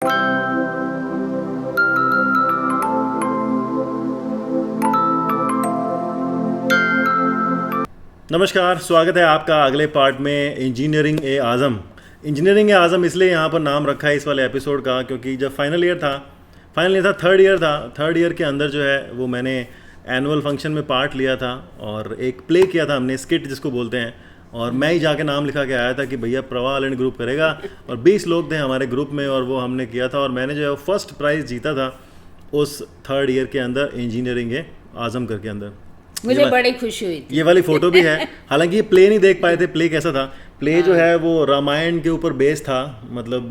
नमस्कार, स्वागत है आपका अगले पार्ट में इंजीनियरिंग ए आज़म। इंजीनियरिंग ए आज़म इसलिए यहाँ पर नाम रखा है इस वाले एपिसोड का क्योंकि जब फाइनल ईयर था, थर्ड ईयर के अंदर जो है वो मैंने एनुअल फंक्शन में पार्ट लिया था और एक प्ले किया था हमने, स्किट जिसको बोलते हैं, और मैं ही जाके नाम लिखा के आया था कि भैया प्रवाह आइलैंड ग्रुप करेगा, और 20 लोग थे हमारे ग्रुप में और वो हमने किया था और मैंने जो है वो फर्स्ट प्राइज़ जीता था उस थर्ड ईयर के अंदर इंजीनियरिंग ए आज़म करके अंदर। मुझे बड़ी खुशी हुई थी। ये वाली फोटो भी है। हालांकि ये प्ले नहीं देख पाए थे, प्ले कैसा था। प्ले जो है वो रामायण के ऊपर बेस था, मतलब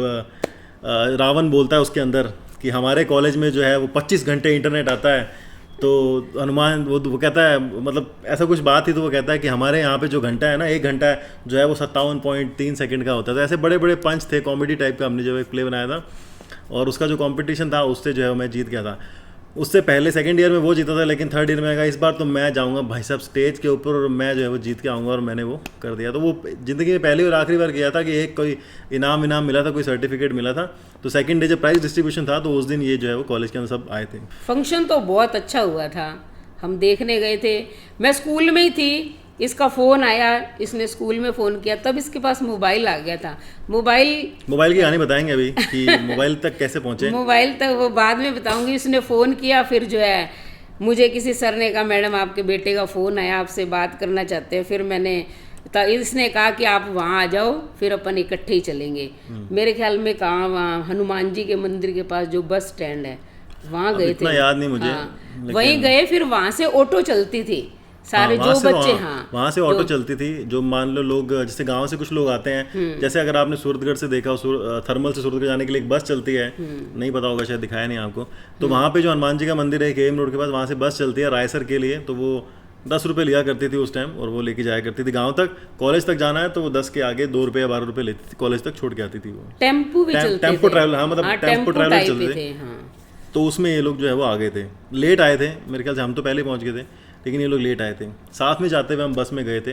रावण बोलता है उसके अंदर कि हमारे कॉलेज में जो है वो 25 घंटे इंटरनेट आता है, तो हनुमान वो कहता है, मतलब ऐसा कुछ बात थी, तो वो कहता है कि हमारे यहाँ पे जो घंटा है ना, 1 घंटा जो है वो 57.3 सेकंड का होता था। ऐसे बड़े बड़े पंच थे, कॉमेडी टाइप का हमने जो एक प्ले बनाया था और उसका जो कंपटीशन था उससे जो है मैं जीत गया था। उससे पहले सेकंड ईयर में वो जीता था, लेकिन थर्ड ईयर में आएगा, इस बार तो मैं जाऊंगा भाई साहब स्टेज के ऊपर और मैं जो है वो जीत के आऊँगा, और मैंने वो कर दिया। तो वो ज़िंदगी में पहली और आखिरी बार किया था कि एक कोई इनाम मिला था, कोई सर्टिफिकेट मिला था। तो सेकंड डे जब प्राइज डिस्ट्रीब्यूशन था तो उस दिन ये जो है वो कॉलेज के अंदर सब आए थे। फंक्शन तो बहुत अच्छा हुआ था, हम देखने गए थे। मैं स्कूल में ही थी, इसका फ़ोन आया, इसने स्कूल में फ़ोन किया, तब इसके पास मोबाइल आ गया था। मोबाइल की कहानी बताएंगे अभी कि मोबाइल तक कैसे पहुंचे। मोबाइल तक वो बाद में बताऊंगी। इसने फ़ोन किया, फिर जो है मुझे किसी सर ने कहा मैडम आपके बेटे का फ़ोन आया, आपसे बात करना चाहते हैं। फिर मैंने इसने कहा कि आप वहाँ आ जाओ, फिर अपन इकट्ठे ही चलेंगे। मेरे ख्याल में कहाँ, वहाँ हनुमान जी के मंदिर के पास जो बस स्टैंड है वहाँ गए थे। इतना याद नहीं मुझे। हाँ, वहीं गए। फिर वहाँ से ऑटो चलती थी, सारे जो बच्चे, वहाँ से ऑटो चलती थी। जो मान लो लोग जैसे गांव से कुछ लोग आते हैं, जैसे अगर आपने सूरतगढ़ से देखा हो, थर्मल से सूरतगढ़ जाने के लिए एक बस चलती है, नहीं पता होगा शायद, दिखाया नहीं आपको। तो वहाँ पे जो हनुमान जी का मंदिर है केएम रोड के पास, वहाँ से बस चलती है रायसर के लिए। तो वो 10 रुपये लिया करती थी उस टाइम, और वो लेके जाया करती थी गाँव तक। कॉलेज तक जाना है तो वो 10 के आगे 2 रुपये या 12 रुपये लेती थी, कॉलेज तक छोड़ के आती थी। वो टेम्पो भी चलते थे, टेम्पो ट्रैवल, हाँ मतलब टेम्पो ट्रैवल चलते थे। हाँ। तो उसमें ये लोग जो है वो आ गए थे, लेट आए थे मेरे ख्याल से, हम तो पहले पहुँच गए थे, लेकिन ये लोग लेट आए थे। साथ में जाते हुए हम बस में गए थे।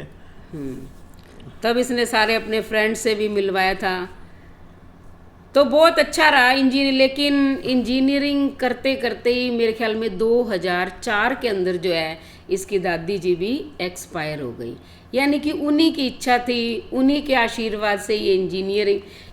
तब इसने सारे अपने फ्रेंड से भी मिलवाया था, तो बहुत अच्छा रहा इंजीनियर। लेकिन इंजीनियरिंग करते करते ही मेरे ख्याल में 2004 के अंदर जो है इसकी दादी जी भी एक्सपायर हो गई। यानी कि उन्हीं की इच्छा थी, उन्हीं के आशीर्वाद से ये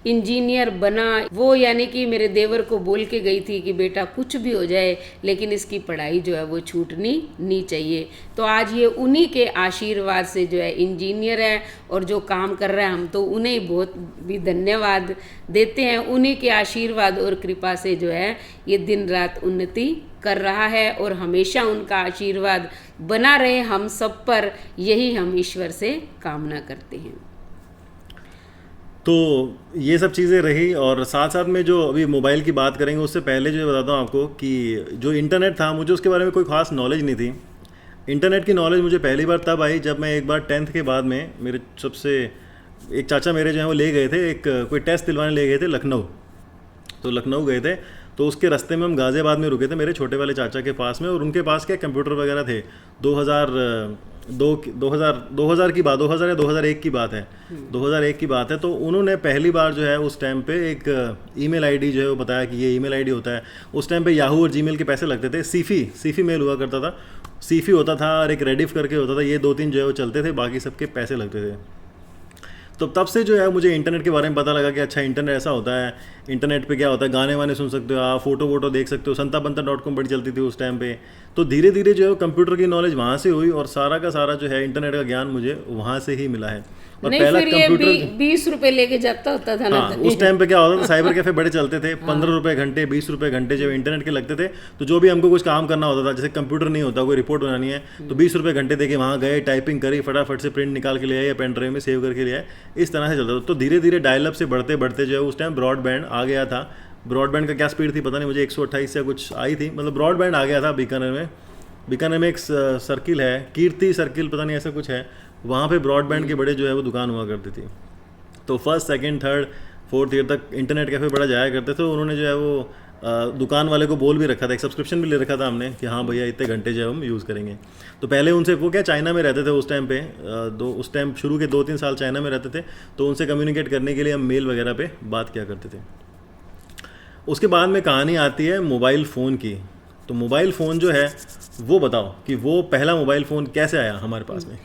इंजीनियर बना वो। यानी कि मेरे देवर को बोल के गई थी कि बेटा कुछ भी हो जाए लेकिन इसकी पढ़ाई जो है वो छूटनी नहीं चाहिए। तो आज ये उन्हीं के आशीर्वाद से जो है इंजीनियर है, और जो काम कर रहा है हम तो उन्हें बहुत भी धन्यवाद देते हैं। उन्हीं के आशीर्वाद और कृपा से जो है ये दिन रात उन्नति कर रहा है, और हमेशा उनका आशीर्वाद बना रहे हम सब पर, यही हम ईश्वर से कामना करते हैं। तो ये सब चीज़ें रही, और साथ साथ में जो अभी मोबाइल की बात करेंगे उससे पहले जो बताता हूँ आपको कि जो इंटरनेट था, मुझे उसके बारे में कोई ख़ास नॉलेज नहीं थी। इंटरनेट की नॉलेज मुझे पहली बार तब आई जब मैं एक बार 10th के बाद में, मेरे सबसे एक चाचा मेरे जो हैं वो ले गए थे, एक कोई टेस्ट दिलवाने ले गए थे लखनऊ। तो लखनऊ गए थे, तो उसके रास्ते में हम गाज़ियाबाद में रुके थे मेरे छोटे वाले चाचा के पास में, और उनके पास क्या कंप्यूटर वगैरह थे। 2000 की बात, 2000 या 2001 की बात है, 2001 की बात है। तो उन्होंने पहली बार जो है उस टाइम पे एक ईमेल आईडी जो है वो बताया कि ये ईमेल आईडी होता है। उस टाइम पे याहू और जीमेल के पैसे लगते थे, सीफी मेल हुआ करता था, सीफी होता था और एक रेडिफ करके होता था, ये 2-3 जो है वो चलते थे, बाकी सबके पैसे लगते थे। तो तब से जो है मुझे इंटरनेट के बारे में पता लगा कि अच्छा इंटरनेट ऐसा होता है। इंटरनेट पे क्या होता है, गाने वाने सुन सकते हो आप, फोटो देख सकते हो। संताबंता.com बड़ी चलती थी उस टाइम पे। तो धीरे धीरे जो है कंप्यूटर की नॉलेज वहाँ से हुई, और सारा का सारा जो है इंटरनेट का ज्ञान मुझे वहाँ से ही मिला है। और नहीं, पहला फिर कंप्यूटर ये 20 रुपए लेके जाता होता था ना। हाँ, उस टाइम पे क्या होता था, साइबर कैफे बड़े चलते थे। 15 रुपए घंटे, 20 रुपए घंटे जो इंटरनेट के लगते थे। तो जो भी हमको कुछ काम करना होता था, जैसे कंप्यूटर नहीं होता, कोई रिपोर्ट बनानी है, तो 20 रुपए घंटे देके वहाँ गए, टाइपिंग करी, फटाफट से प्रिंट निकाल के ले आए या पेन ड्राइव में सेव करके ले आए। इस तरह से चलता था। तो धीरे धीरे डायलअप से बढ़ते बढ़ते जो है उस टाइम ब्रॉडबैंड आ गया था। ब्रॉडबैंड का क्या स्पीड थी पता नहीं मुझे, 128 या कुछ आई थी, मतलब ब्रॉडबैंड आ गया था बीकानेर में एक सर्किल है, कीर्ति सर्किल पता नहीं ऐसा कुछ है, वहाँ पे ब्रॉडबैंड के बड़े जो है वो दुकान हुआ करती थी। तो first, second, third, fourth year तक इंटरनेट कैफ़े बड़ा जाया करते थे। उन्होंने जो है वो दुकान वाले को बोल भी रखा था, एक सब्सक्रिप्शन भी ले रखा था हमने कि हाँ भैया इतने घंटे जो है हम यूज़ करेंगे। तो पहले उनसे वो क्या चाइना में रहते थे उस टाइम पे, उस टाइम शुरू के 2-3 साल चाइना में रहते थे। तो उनसे कम्युनिकेट करने के लिए हम मेल वगैरह पे बात किया करते थे। उसके बाद में कहानी आती है मोबाइल फ़ोन की। तो मोबाइल फ़ोन जो है वो बताओ कि वो पहला मोबाइल फ़ोन कैसे आया हमारे पास में।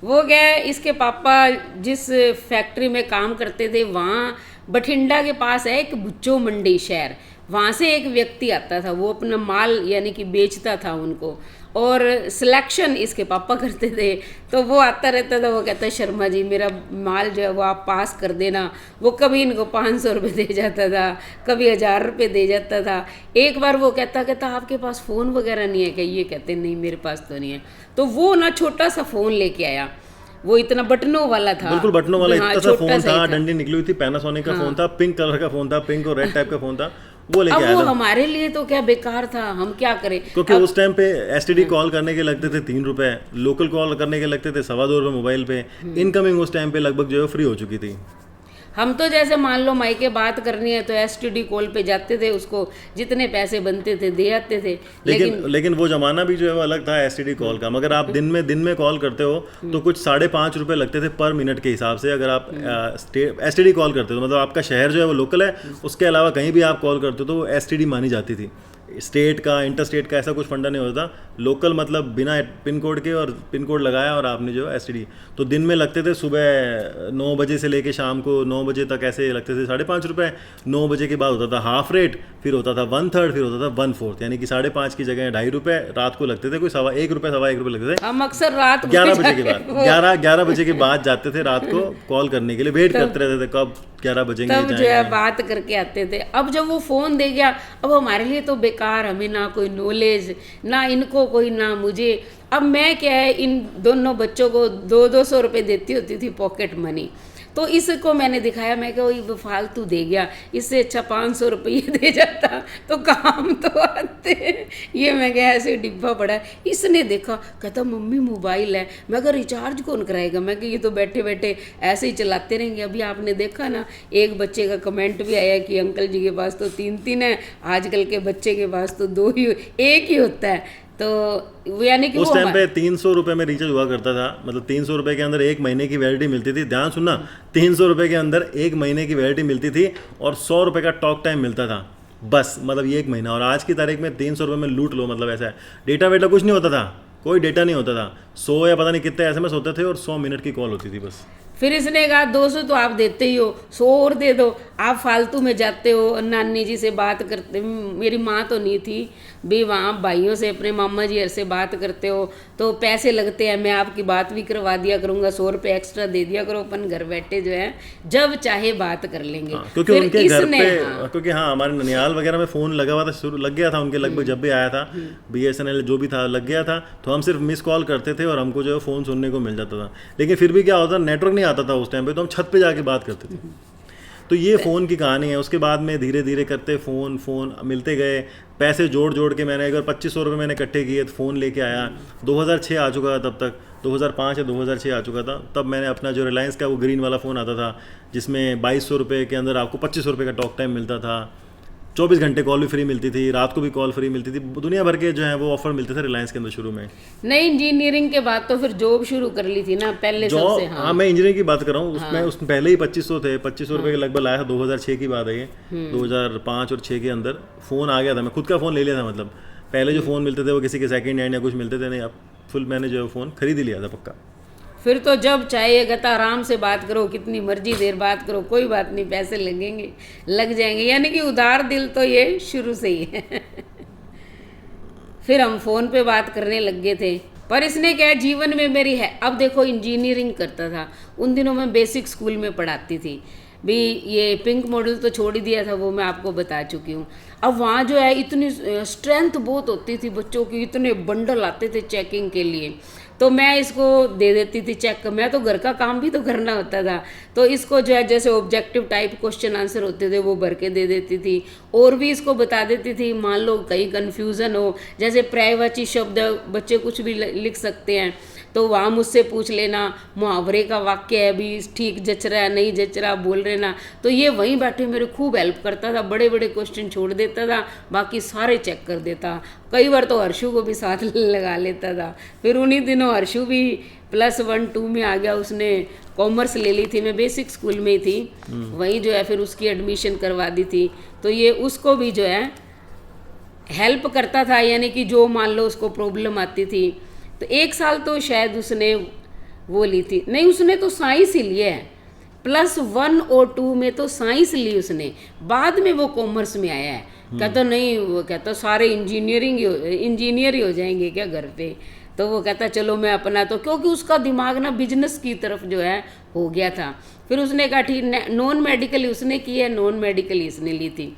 वो गए, इसके पापा जिस फैक्ट्री में काम करते थे वहाँ बठिंडा के पास है एक बुच्चो मंडी शहर, वहाँ से एक व्यक्ति आता था, वो अपना माल यानी कि बेचता था उनको, और सिलेक्शन इसके पापा करते थे। तो वो आता रहता था, वो कहता शर्मा जी मेरा माल जो है वो आप पास कर देना। वो कभी इनको 500 रुपये दे जाता था, कभी 1000 रुपये दे जाता था। एक बार वो कहता आपके पास फ़ोन वगैरह नहीं है क्या? ये कहते नहीं मेरे पास तो नहीं है। तो वो ना छोटा सा फ़ोन लेके आया, वो इतना बटनों वाला था, बिल्कुल बटनों वाला, हाँ, इतना सा छोटा फोन सा ही था, डंडी निकली हुई थी, पैनासोनिक का फोन था, पिंक कलर का फोन था, पिंक और रेड टाइप का फोन था, वो लेके अब आया वो था। हमारे लिए तो क्या बेकार था, हम क्या करें। क्योंकि उस टाइम पे एसटीडी कॉल करने के लगते थे 3 रुपए, लोकल कॉल करने के लगते थे 2.25 रुपये मोबाइल पे, इनकमिंग उस टाइम पे लगभग जो है फ्री हो चुकी थी। हम तो जैसे मान लो मायके बात करनी है तो एसटीडी कॉल पे जाते थे, उसको जितने पैसे बनते थे दे आते थे। लेकिन वो जमाना भी जो है वो अलग था एसटीडी कॉल का। मगर आप दिन में कॉल करते हो तो कुछ 5.5 रुपये लगते थे पर मिनट के हिसाब से। अगर आप एसटीडी कॉल करते हो मतलब आपका शहर जो है वो लोकल है, उसके अलावा कहीं भी आप कॉल करते हो तो वो एसटीडी मानी जाती थी। स्टेट का इंटर स्टेट का ऐसा कुछ फंडा नहीं होता, लोकल मतलब बिना पिन कोड के, और पिन कोड लगाया और आपने जो एसटीडी। तो दिन में लगते थे सुबह 9 बजे से लेके शाम को 9 बजे तक ऐसे लगते थे 5.5 रुपये। 9 बजे के बाद होता था हाफ रेट, फिर होता था 1/3, फिर होता था 1/4, यानी कि 5.5 की जगह 2.5 रुपये रात को लगते थे, कोई 1 रुपये 1.25 रुपये लगते थे। हम अक्सर रात 11 बजे के बाद 11 बजे के बाद जाते थे रात को कॉल करने के लिए, वेट करते रहते थे कब 11 बजेंगे तब जो है बात करके आते थे। अब जब वो फ़ोन दे गया, अब हमारे लिए तो बेकार, हमें ना कोई नॉलेज, ना इनको कोई, ना मुझे। अब मैं क्या है इन दोनों बच्चों को 200 रुपये देती होती थी पॉकेट मनी। तो इसको मैंने दिखाया, मैं क्या वो फालतू दे गया, इससे अच्छा 500 रुपये दे जाता तो काम तो आते। ये मैं क्या ऐसे डिब्बा पड़ा है। इसने देखा, कहता मम्मी मोबाइल है। मैं कहा रिचार्ज कौन कराएगा? मैं कि ये तो बैठे बैठे ऐसे ही चलाते रहेंगे। अभी आपने देखा ना, एक बच्चे का कमेंट भी आया कि अंकल जी के पास तो 3 है, आजकल के बच्चे के पास तो 2 ही, 1 ही होता है। तो यानी कि उस टाइम पे 300 रुपये में रिचार्ज हुआ करता था, मतलब 300 रुपये के अंदर 1 महीने की वैलिडिटी मिलती थी। ध्यान सुनना, 300 रुपये के अंदर 1 महीने की वैलिडिटी मिलती थी और 100 रुपये का टॉक टाइम मिलता था बस, मतलब ये 1 महीना। और आज की तारीख में 300 रुपये में लूट लो, मतलब ऐसा है। डेटा वेटा कुछ नहीं होता था, कोई डेटा नहीं होता था। 100 या पता नहीं कितने SMS होते थे और 100 मिनट की कॉल होती थी बस। फिर इसने कहा 200 तो आप देते ही हो, 100 और दे दो। आप फालतू में जाते हो, नानी जी से बात करते, मेरी माँ तो नहीं थी भी, वहाँ भाइयों से, अपने मामा जी से बात करते हो तो पैसे लगते हैं। मैं आपकी बात भी करवा दिया करूँगा, 100 रुपये एक्स्ट्रा दे दिया करो, अपन घर बैठे जो है जब चाहे बात कर लेंगे। क्योंकि उनके घर पे क्योंकि हमारे ननियाल वगैरह में फ़ोन लगा हुआ था, शुरू लग गया था उनके, लगभग जब भी आया था BSNL जो भी था लग गया था, तो हम सिर्फ मिस कॉल करते थे और हमको जो है फ़ोन सुनने को मिल जाता था। लेकिन फिर भी क्या होता, नेटवर्क नहीं आता था उस टाइम पे, तो हम छत पे जाके बात करते थे। तो ये फ़ोन की कहानी है। उसके बाद में धीरे धीरे करते फ़ोन मिलते गए, पैसे जोड़ के मैंने अगर 2500 रुपये मैंने इकट्ठे किए तो फ़ोन लेके आया। 2006 आ चुका था तब तक, 2005 या 2006 आ चुका था। तब मैंने अपना जो रिलायंस का वो ग्रीन वाला फ़ोन आता था, जिसमें 2200 रुपये के अंदर आपको 2500 रुपये का टॉक टाइम मिलता था, 24 घंटे कॉल भी फ्री मिलती थी, रात को भी कॉल फ्री मिलती थी। दुनिया भर के जो है वो ऑफर मिलते थे रिलायंस के अंदर शुरू में। नहीं, इंजीनियरिंग के बाद तो फिर जॉब शुरू कर ली थी ना पहले सबसे। हाँ, मैं इंजीनियरिंग की बात कर रहा हूँ। उसमें पहले ही 2500 थे, 2500 रुपये के लगभग लाया था। 2006 की बात है ये, 2005 और 6 के अंदर फ़ोन आ गया था। मैं खुद का फ़ोन ले लिया था, मतलब पहले जो फ़ोन मिलते थे वो किसी के सेकंड हैंड या कुछ मिलते थे, नहीं अब फुल मैंने जो फ़ोन खरीद ही लिया था पक्का। फिर तो जब चाहे गता आराम से बात करो, कितनी मर्जी देर बात करो, कोई बात नहीं, पैसे लगेंगे, लग जाएंगे। यानी कि उदार दिल तो ये शुरू से ही है। फिर हम फ़ोन पे बात करने लग गए थे। पर इसने क्या जीवन में मेरी है, अब देखो इंजीनियरिंग करता था, उन दिनों मैं बेसिक स्कूल में पढ़ाती थी भी। ये पिंक मॉडल तो छोड़ ही दिया था, वो मैं आपको बता चुकी हूँ। अब वहाँ जो है इतनी स्ट्रेंथ बहुत होती थी बच्चों की, इतने बंडल आते थे चेकिंग के लिए, तो मैं इसको दे देती थी चेक। मैं तो घर का काम भी तो करना होता था, तो इसको जो है जैसे ऑब्जेक्टिव टाइप क्वेश्चन आंसर होते थे वो भर के दे देती थी। और भी इसको बता देती थी, मान लो कहीं कन्फ्यूज़न हो, जैसे पर्यायवाची शब्द बच्चे कुछ भी लिख सकते हैं, तो वहाँ मुझसे पूछ लेना, मुहावरे का वाक्य है भी ठीक जच रहा है नहीं जच रहा बोल रहे ना, तो ये वहीं बैठे मेरे खूब हेल्प करता था, बड़े बड़े क्वेश्चन छोड़ देता था, बाकी सारे चेक कर देता। कई बार तो हर्षू को भी साथ लगा लेता था। फिर उन्हीं दिनों हर्षू भी +1 2 में आ गया, उसने कॉमर्स ले ली थी, मैं बेसिक स्कूल में ही थी, वहीं जो है फिर उसकी एडमिशन करवा दी थी। तो ये उसको भी जो है हेल्प करता था, यानी कि जो मान लो उसको प्रॉब्लम आती थी। तो 1 साल तो शायद उसने वो ली थी, नहीं उसने तो साइंस ही लिया है, +1 और 2 में तो साइंस ली उसने, बाद में वो कॉमर्स में आया है। कहता नहीं, वो कहता सारे इंजीनियर ही हो जाएंगे क्या घर पे। तो वो कहता चलो मैं अपना, तो क्योंकि उसका दिमाग ना बिजनेस की तरफ जो है हो गया था। फिर उसने कहा ठीक, नॉन मेडिकल उसने की है, नॉन मेडिकल इसने ली थी,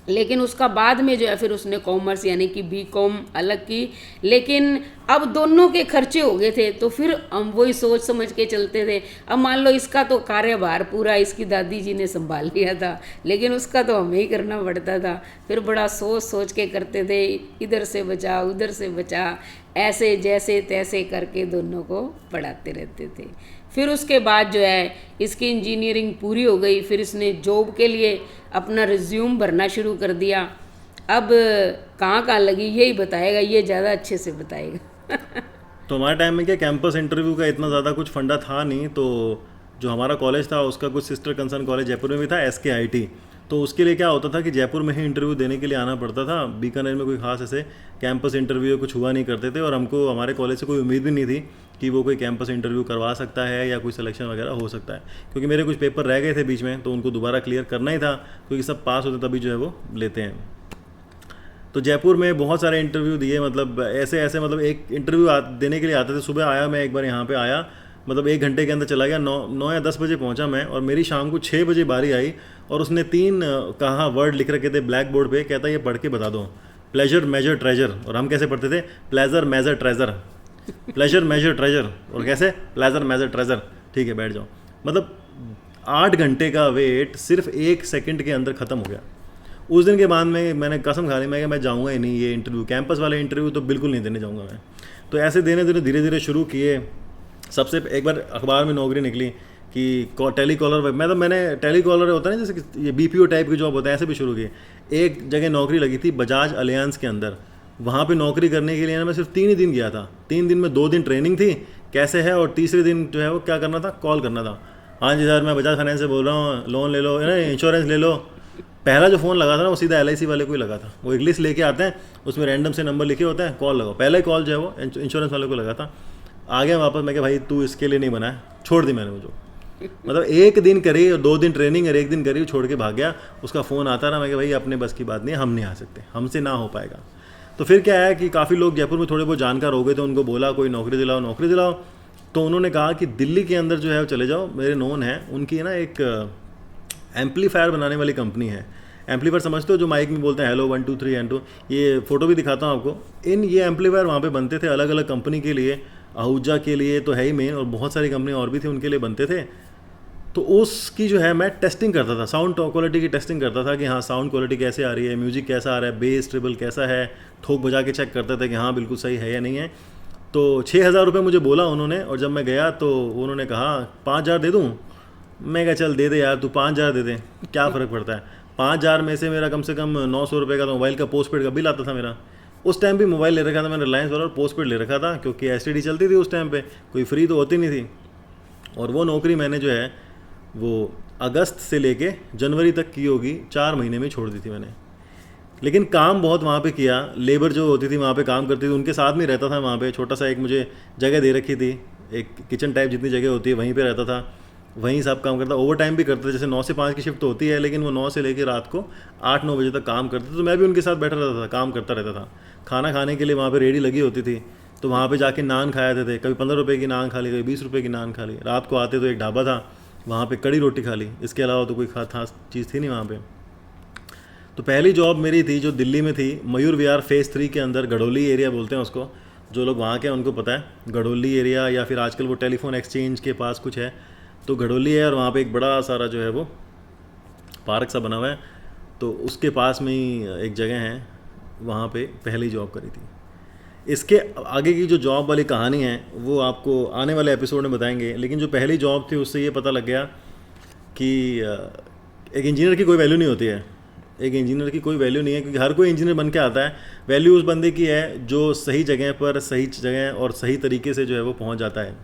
लेकिन उसका बाद में जो है फिर उसने कॉमर्स यानी कि बीकॉम अलग की। लेकिन अब दोनों के खर्चे हो गए थे, तो फिर हम वही सोच समझ के चलते थे। अब मान लो इसका तो कार्यभार पूरा इसकी दादी जी ने संभाल लिया था, लेकिन उसका तो हमें ही करना पड़ता था। फिर बड़ा सोच सोच के करते थे, इधर से बचा उधर से बचा, ऐसे जैसे तैसे करके दोनों को पढ़ाते रहते थे। फिर उसके बाद जो है इसकी इंजीनियरिंग पूरी हो गई, फिर इसने जॉब के लिए अपना रिज्यूम भरना शुरू कर दिया। अब कहाँ कहाँ लगी यही बताएगा, ये ज़्यादा अच्छे से बताएगा। तो हमारे टाइम में क्या कैंपस इंटरव्यू का इतना ज़्यादा कुछ फंडा था नहीं, तो जो हमारा कॉलेज था उसका कुछ सिस्टर कंसर्न कॉलेज जयपुर में भी था, SKIT। तो उसके लिए क्या होता था कि जयपुर में ही इंटरव्यू देने के लिए आना पड़ता था, बीकानेर में कोई खास ऐसे कैंपस इंटरव्यू कुछ हुआ नहीं करते थे, और हमको हमारे कॉलेज से कोई उम्मीद भी नहीं थी कि वो कोई कैंपस इंटरव्यू करवा सकता है या कोई सिलेक्शन वगैरह हो सकता है, क्योंकि मेरे कुछ पेपर रह गए थे बीच में, तो उनको दोबारा क्लियर करना ही था, क्योंकि सब पास होते तभी जो है वो लेते हैं। तो जयपुर में बहुत सारे इंटरव्यू दिए, मतलब ऐसे ऐसे, मतलब एक इंटरव्यू देने के लिए आते थे। सुबह आया मैं, एक बार यहाँ पे आया, मतलब 1 घंटे के अंदर चला गया, 9 या 10 बजे पहुँचा मैं, और मेरी शाम को 6 बजे बारी आई, और उसने 3 कहा वर्ड लिख रखे थे ब्लैक बोर्ड पे, कहता ये पढ़ के बता दो, प्लेजर मेजर ट्रेजर। और हम कैसे पढ़ते थे, pleasure measure treasure, pleasure measure treasure, और कैसे प्लेजर मेजर ट्रेजर। ठीक है बैठ जाओ। मतलब 8 घंटे का वेट सिर्फ 1 सेकंड के अंदर ख़त्म हो गया। उस दिन के बाद में मैंने कसम खा ली, मैं जाऊँगा ही नहीं ये इंटरव्यू, कैंपस वाले इंटरव्यू तो बिल्कुल नहीं देने जाऊँगा मैं। तो ऐसे देने धीरे धीरे शुरू किए। सबसे एक बार अखबार में नौकरी निकली कि टेली कॉलर, मैंने टेली कॉलर होता है ना, जैसे कि ये BPO टाइप की जॉब होता है, ऐसे भी शुरू किए। एक जगह नौकरी लगी थी बजाज अलियांस के अंदर, वहाँ पे नौकरी करने के लिए ना मैं सिर्फ 3 ही दिन गया था। 3 दिन में 2 दिन ट्रेनिंग थी कैसे है, और तीसरे दिन जो है वो क्या करना था, कॉल करना था। हाँ जी सर मैं बजाज फाइनेंस से बोल रहा हूँ, लोन ले लो, इंश्योरेंस ले लो। पहला जो फ़ोन लगा था ना वो सीधा LIC वाले को ही लगा था। वो एक लिस्ट लेके आते हैं, उसमें रैंडम से नंबर लिखे होते हैं, कॉल लगाओ। पहला ही कॉल जो है वो इंश्योरेंस वाले को लगा था। आ गया वापस, मैं क्या भाई तू इसके लिए नहीं बना है, छोड़ दी मैंने वो जो। मतलब 1 दिन करी और 2 दिन ट्रेनिंग और 1 दिन करी, छोड़ के भाग गया। उसका फ़ोन आता ना, मैं क्या भाई अपने बस की बात नहीं है, हम नहीं आ सकते, हमसे ना हो पाएगा। तो फिर क्या है कि काफ़ी लोग जयपुर में थोड़े बहुत जानकार हो गए थे, उनको बोला कोई नौकरी दिलाओ नौकरी दिलाओ। तो उन्होंने कहा कि दिल्ली के अंदर जो है वो चले जाओ, मेरे नोन है उनकी है ना एक एम्पलीफायर बनाने वाली कंपनी है। एम्पलीफायर समझते हो, जो माइक में बोलते हैं हेलो 1 2 3 एंड 2, ये फ़ोटो भी दिखाता हूँ आपको। ये एम्पलीफायर वहाँ पे बनते थे अलग अलग कंपनी के लिए, आहूजा के लिए तो है ही मेन, और बहुत सारी कंपनी और भी थी उनके लिए बनते थे। तो उसकी जो है मैं टेस्टिंग करता था, साउंड क्वालिटी की टेस्टिंग करता था कि हाँ साउंड क्वालिटी कैसे आ रही है, म्यूजिक कैसा आ रहा है, बेस ट्रिबल कैसा है, ठोक बजा के चेक करते थे कि हाँ बिल्कुल सही है या नहीं है। तो 6,000 रुपये मुझे बोला उन्होंने, और जब मैं गया तो उन्होंने कहा 5,000 दे दूँ। मैं कहा चल दे दे यार, तू 5,000 दे दे, क्या फ़र्क पड़ता है। 5,000 में से मेरा कम से कम 900 रुपये का तो मोबाइल का पोस्टपेड का बिल आता था मेरा। उस टाइम भी मोबाइल ले रखा था मैंने रिलायंस वाला, और पोस्टपेड ले रखा था, क्योंकि STD चलती थी उस टाइम पे, कोई फ्री तो होती नहीं थी। और वो नौकरी मैंने जो है वो अगस्त से लेके जनवरी तक की होगी, 4 महीने में छोड़ दी थी मैंने। लेकिन काम बहुत वहाँ पे किया, लेबर जो होती थी वहाँ पे काम करती थी उनके साथ में रहता था। वहाँ पे छोटा सा एक मुझे जगह दे रखी थी, एक किचन टाइप जितनी जगह होती है वहीं पे रहता था, वहीं सब काम करता। ओवर टाइम भी करता था, जैसे 9 से 5 की शिफ्ट होती है, लेकिन वो 9 से लेकर रात को 8-9 बजे तक काम करते थे। तो मैं भी उनके साथ बैठा रहता था, काम करता रहता था। खाना खाने के लिए वहाँ पे रेडी लगी होती थी, तो वहाँ पे जाके नान खाए थे। कभी 15 रुपये की नान खा ली, कभी 20 रुपये की नान खा ली। रात को आते तो एक ढाबा था, वहाँ पे कड़ी रोटी खा ली, इसके अलावा तो कोई खास चीज़ थी नहीं वहाँ पे। तो पहली जॉब मेरी थी जो दिल्ली में थी, मयूर विहार फेज़ 3 के अंदर, गढ़ोली एरिया बोलते हैं उसको, जो लोग वहाँ के हैं उनको पता है गढ़ोली एरिया, या फिर आजकल वो टेलीफोन एक्सचेंज के पास कुछ है, तो गढ़ोली है। और वहाँ पे एक बड़ा सारा जो है वो पार्क सा बना हुआ है, तो उसके पास में ही एक जगह है, वहाँ पे पहली जॉब करी थी। इसके आगे की जो जॉब वाली कहानी है वो आपको आने वाले एपिसोड में बताएंगे, लेकिन जो पहली जॉब थी उससे ये पता लग गया कि एक इंजीनियर की कोई वैल्यू नहीं होती है। एक इंजीनियर की कोई वैल्यू नहीं है, क्योंकि हर कोई इंजीनियर बन के आता है। वैल्यू उस बंदे की है जो सही जगह पर सही जगह और सही तरीके से जो है वो पहुंच जाता है।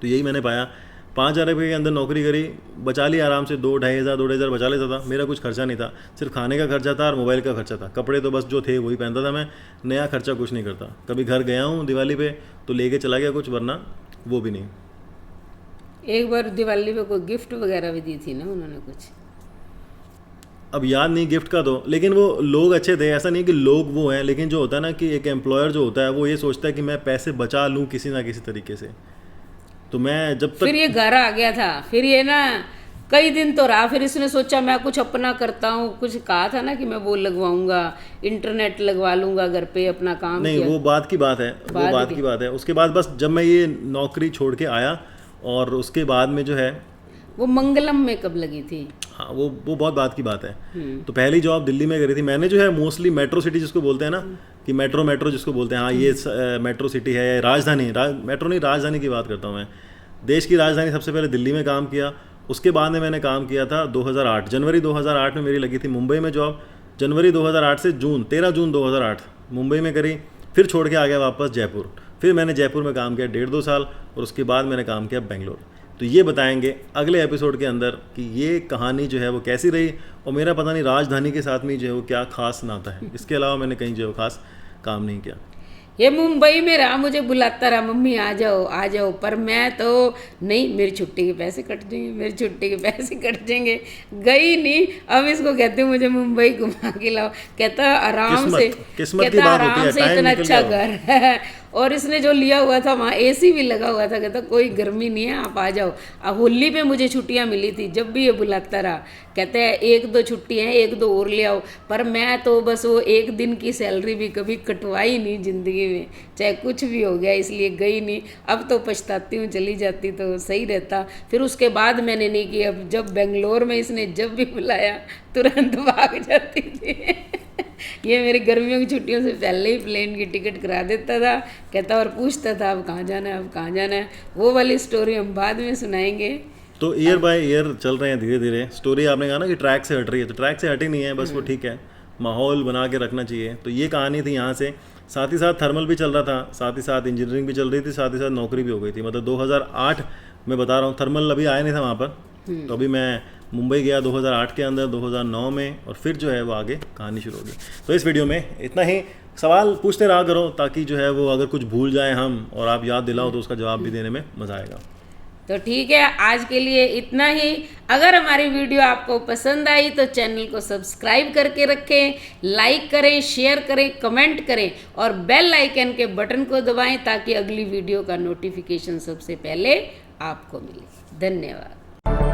तो यही मैंने पाया। 5,000 रुपये के अंदर नौकरी करी, बचा ली आराम से, 2,500 बचा लेता था। मेरा कुछ खर्चा नहीं था, सिर्फ खाने का खर्चा था और मोबाइल का खर्चा था। कपड़े तो बस जो थे वही पहनता था मैं, नया खर्चा कुछ नहीं करता। कभी घर गया हूँ दिवाली पे तो लेके चला गया कुछ, वरना वो भी नहीं। एक बार दिवाली पे कोई गिफ्ट वगैरह भी दी थी ना उन्होंने कुछ, अब याद नहीं गिफ्ट का तो, लेकिन वो लोग अच्छे थे। ऐसा नहीं कि लोग वो हैं, लेकिन जो होता है ना कि एक एम्प्लॉयर जो होता है वो ये सोचता है कि मैं पैसे बचा लूँ किसी ना किसी तरीके से। तो मैं जब तक फिर ये घर आ गया था, फिर ये ना कई दिन तो रहा, फिर इसने सोचा मैं कुछ अपना करता हूँ। कुछ कहा था ना कि मैं वो लगवाऊंगा, इंटरनेट लगवा लूंगा घर पे, अपना काम नहीं, किया। वो बात की बात है, वो बात की बात है। उसके बाद बस जब मैं ये नौकरी छोड़ के आया और उसके बाद में जो है वो मंगलम में कब लगी थी? हाँ, वो बहुत बात की बात है। तो पहली जॉब दिल्ली में करी थी मैंने, जो है मोस्टली मेट्रो सिटी जिसको बोलते हैं ना, कि मेट्रो जिसको बोलते हैं, हाँ ये मेट्रो सिटी है, राजधानी मेट्रो नहीं, राजधानी की बात करता हूँ मैं। देश की राजधानी सबसे पहले दिल्ली में काम किया। उसके बाद में मैंने काम किया था 2008 जनवरी 2008 में मेरी लगी थी मुंबई में जॉब। जनवरी 2008 से 13 जून 2008 मुंबई में करी। फिर छोड़ के आ गया वापस जयपुर। फिर मैंने जयपुर में काम किया 1.5-2 साल, और उसके बाद मैंने काम किया बेंगलोर। तो ये बताएंगे अगले एपिसोड के अंदर कि ये कहानी जो है वो कैसी रही, और मेरा पता नहीं राजधानी के साथ में जो है वो क्या खास नाता है। इसके अलावा मैंने कहीं जो है वो खास काम नहीं किया। ये मुंबई में रहा, मुझे बुलाता रहा, मम्मी आ जाओ, पर मैं तो नहीं, मेरी छुट्टी के पैसे कट जाएंगे, मेरी छुट्टी के पैसे कट जाएंगे। गई नहीं। अब इसको कहते मुझे मुंबई घुमा के लाओ, कहता आराम से, कहता आराम से, इतना अच्छा घर है, और इसने जो लिया हुआ था वहाँ एसी भी लगा हुआ था। कहता कोई गर्मी नहीं है, आप आ जाओ। होली पे मुझे छुट्टियाँ मिली थी, जब भी ये बुलाता रहा कहते हैं 1-2 छुट्टी हैं, 1-2 और ले आओ। पर मैं तो बस वो 1 दिन की सैलरी भी कभी कटवाई नहीं ज़िंदगी में, चाहे कुछ भी हो गया, इसलिए गई नहीं। अब तो पछताती हूँ, चली जाती तो सही रहता। फिर उसके बाद मैंने नहीं किया। अब जब बेंगलोर में इसने जब भी बुलाया तुरंत भाग जाती थी। ये मेरी गर्मियों की छुट्टियों से पहले ही प्लेन की टिकट करा देता था, कहता और पूछता था अब कहाँ जाना है, अब कहाँ जाना है। वो वाली स्टोरी हम बाद में सुनाएंगे। तो ईयर बाय ईयर चल रहे हैं धीरे धीरे। स्टोरी आपने कहा ना कि ट्रैक से हट रही है, तो ट्रैक से हटी नहीं है, बस वो ठीक है, माहौल बना के रखना चाहिए। तो ये कहानी थी यहाँ से। साथ ही साथ थर्मल भी चल रहा था, साथ ही साथ इंजीनियरिंग भी चल रही थी, साथ ही साथ नौकरी भी हो गई थी। मतलब 2008 में बता रहा हूँ, थर्मल अभी आया नहीं था वहाँ पर। तो अभी मैं मुंबई गया 2008 के अंदर, 2009 में, और फिर जो है वो आगे कहानी शुरू होगी। तो इस वीडियो में इतना ही। सवाल पूछते रहा करो, ताकि जो है वो अगर कुछ भूल जाए हम और आप याद दिलाओ तो उसका जवाब भी देने में मज़ा आएगा। तो ठीक है, आज के लिए इतना ही। अगर हमारी वीडियो आपको पसंद आई तो चैनल को सब्सक्राइब करके रखें, लाइक करें, शेयर करें, कमेंट करें, और बेल आइकन के बटन को दबाएं ताकि अगली वीडियो का नोटिफिकेशन सबसे पहले आपको मिले। धन्यवाद।